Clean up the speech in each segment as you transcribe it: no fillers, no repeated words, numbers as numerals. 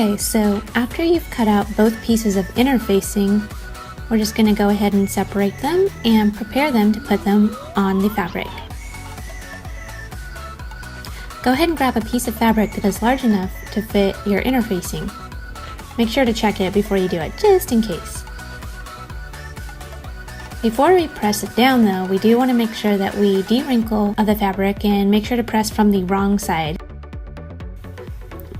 Okay, so after you've cut out both pieces of interfacing, we're just going to go ahead and separate them and prepare them to put them on the fabric. Go ahead and grab a piece of fabric that is large enough to fit your interfacing. Make sure to check it before you do it, just in case. Before we press it down though, we do want to make sure that we de-wrinkle the fabric and make sure to press from the wrong side.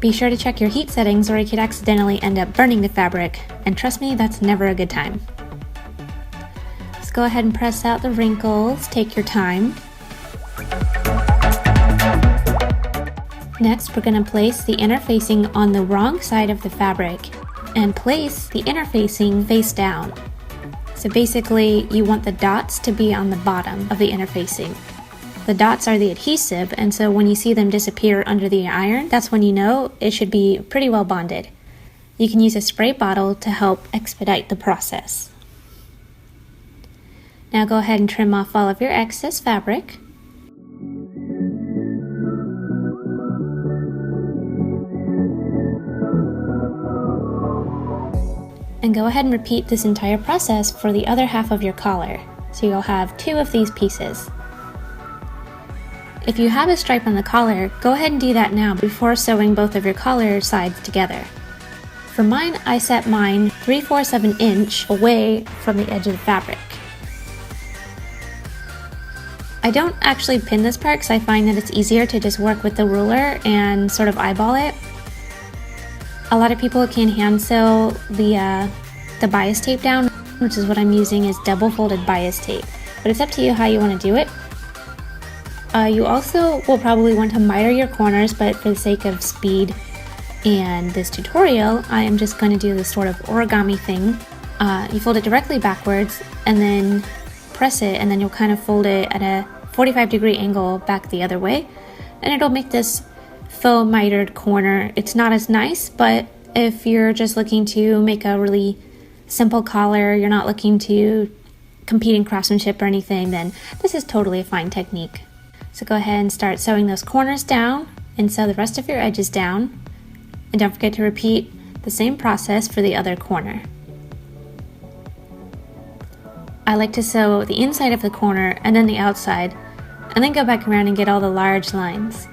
Be sure to check your heat settings or you could accidentally end up burning the fabric, and trust me, that's never a good time. Let's go ahead and press out the wrinkles, take your time. Next, we're going to place the interfacing on the wrong side of the fabric and place the interfacing face down. So basically, you want the dots to be on the bottom of the interfacing. The dots are the adhesive, and so when you see them disappear under the iron, that's when you know it should be pretty well bonded. You can use a spray bottle to help expedite the process. Now go ahead and trim off all of your excess fabric. And go ahead and repeat this entire process for the other half of your collar. So you'll have 2 of these pieces. If you have a stripe on the collar, go ahead and do that now before sewing both of your collar sides together. For mine, I set mine 3/4 of an inch away from the edge of the fabric. I don't actually pin this part because I find that it's easier to just work with the ruler and sort of eyeball it. A lot of people can hand sew the bias tape down, which is what I'm using, is double folded bias tape. But it's up to you how you want to do it. You also will probably want to miter your corners, but for the sake of speed and this tutorial, I am just going to do this sort of origami thing. You fold it directly backwards and then press it, and then you'll kind of fold it at a 45-degree angle back the other way, and it'll make this faux mitered corner. It's not as nice, but if you're just looking to make a really simple collar, you're not looking to compete in craftsmanship or anything, then this is totally a fine technique. So go ahead and start sewing those corners down and sew the rest of your edges down. And don't forget to repeat the same process for the other corner. I like to sew the inside of the corner and then the outside, and then go back around and get all the large lines.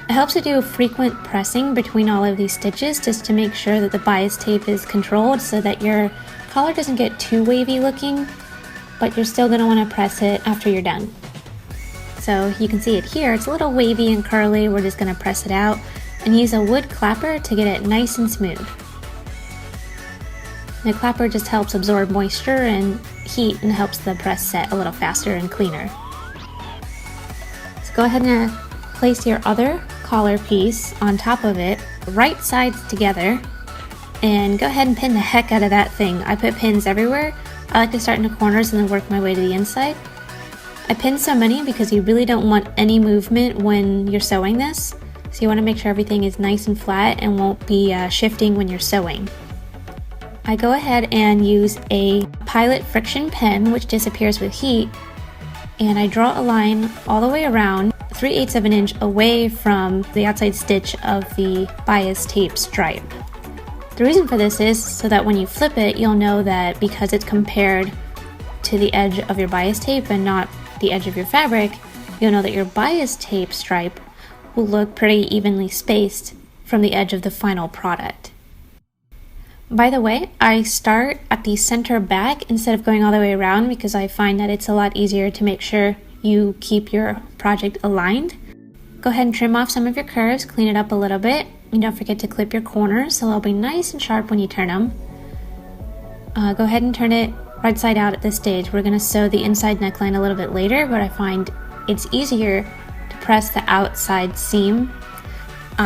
It helps to do frequent pressing between all of these stitches just to make sure that the bias tape is controlled so that your collar doesn't get too wavy looking, but you're still going to want to press it after you're done. So you can see it here, it's a little wavy and curly. We're just going to press it out and use a wood clapper to get it nice and smooth. The clapper just helps absorb moisture and heat and helps the press set a little faster and cleaner. So go ahead and place your other collar piece on top of it, right sides together, and go ahead and pin the heck out of that thing. I put pins everywhere. I like to start in the corners and then work my way to the inside. I pin so many because you really don't want any movement when you're sewing this. So you want to make sure everything is nice and flat and won't be shifting when you're sewing. I go ahead and use a Pilot friction pen, which disappears with heat, and I draw a line all the way around 3/8 of an inch away from the outside stitch of the bias tape stripe. The reason for this is so that when you flip it, you'll know that because it's compared to the edge of your bias tape and not the edge of your fabric, you'll know that your bias tape stripe will look pretty evenly spaced from the edge of the final product. By the way, I start at the center back instead of going all the way around because I find that it's a lot easier to make sure you keep your project aligned. Go ahead and trim off some of your curves, clean it up a little bit, and don't forget to clip your corners so they'll be nice and sharp when you turn them. Go ahead and turn it right side out at this stage. We're going to sew the inside neckline a little bit later, but I find it's easier to press the outside seam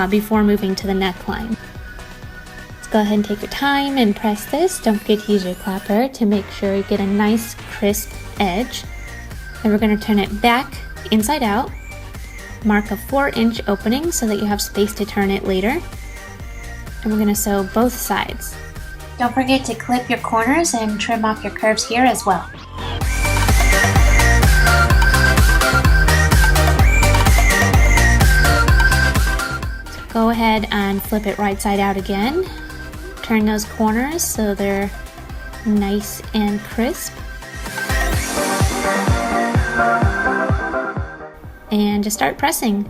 before moving to the neckline. Let's go ahead and take your time and press this. Don't forget to use your clapper to make sure you get a nice crisp edge. Then we're going to turn it back inside out. Mark a 4-inch opening so that you have space to turn it later. And we're going to sew both sides. Don't forget to clip your corners and trim off your curves here as well. Go ahead and flip it right side out again. Turn those corners so they're nice and crisp. And just start pressing.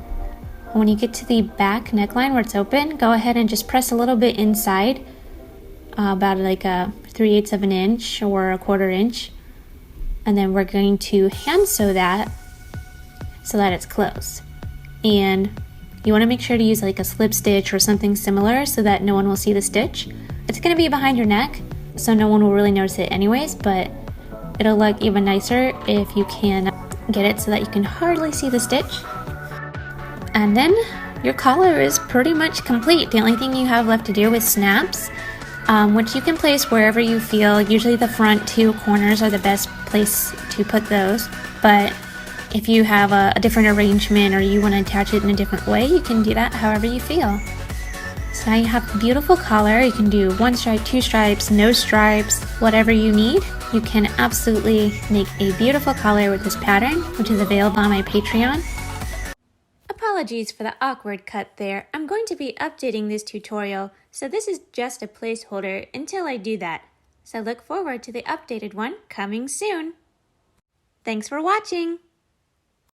When you get to the back neckline where it's open, go ahead and just press a little bit inside, about like a 3/8 of an inch or a 1/4 inch. And then we're going to hand sew that so that it's closed. And you want to make sure to use like a slip stitch or something similar so that no one will see the stitch. It's going to be behind your neck, so no one will really notice it anyways, but it'll look even nicer if you can get it so that you can hardly see the stitch. And then your collar is pretty much complete. The only thing you have left to do is snaps, which you can place wherever you feel. Usually the front 2 corners are the best place to put those, but if you have a different arrangement or you want to attach it in a different way, you can do that however you feel. So now you have a beautiful collar. You can do 1 stripe, 2 stripes, no stripes, whatever you need. You can absolutely make a beautiful collar with this pattern, which is available on my Patreon. Apologies for the awkward cut there. I'm going to be updating this tutorial, so this is just a placeholder until I do that. So look forward to the updated one coming soon. Thanks for watching!